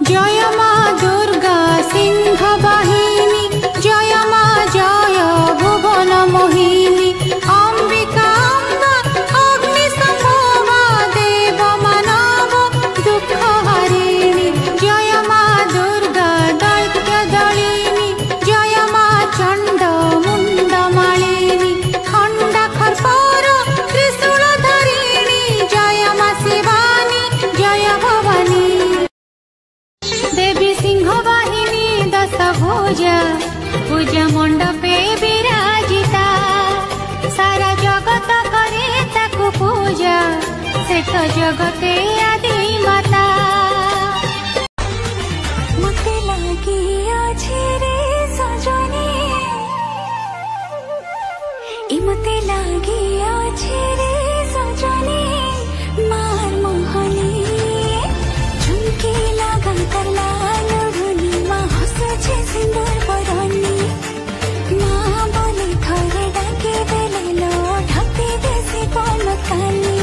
जय माँ दुर्गा सिंह वाहिनी, जय माँ जय भुवन मोहिनी, अंबिका अम्बा अग्नि संभवा देव मानव दुख हरिणी, जय माँ दुर्गा दैत्य दलिनी, जय माँ चंड मुंड मालिनी, खंडा खरपर त्रिशूल धरिणी, जय माँ शिवानी जय भवानी। देवी सिंह वाहिनी दश भुजा, पूजा मंडपे विराजिता, सारा जगत करे ताकु पूजा, से तो जगते आदि माता। मते लागी अछि रे सजनी, ई मते लागी अछि रे सजनी, मार मोहनी झुमकी लगा कर लाल रुनी, माँ हंसे छे सिंदूर बरनी, माँ बोली थोड़े डाके देले लो ढके देसी कौन कानी।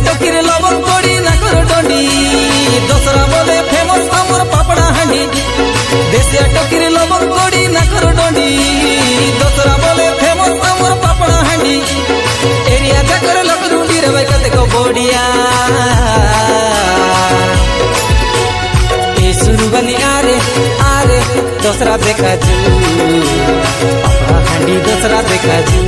टोकीर लवण कोड़ी नागर डंडी, दसरा बोले फेमस आमर पापड़ा हांडी। देसिया टोकीर लवण कोड़ी नागर डंडी, दसरा बोले फेमस आमर पापड़ा हांडी। एरिया जाकर लकड़ुंडी रे भाई कते को बोडिया, ए सुरु बनी आरे आरे दसरा देखा जू, पापड़ा हांडी दसरा देखा जू।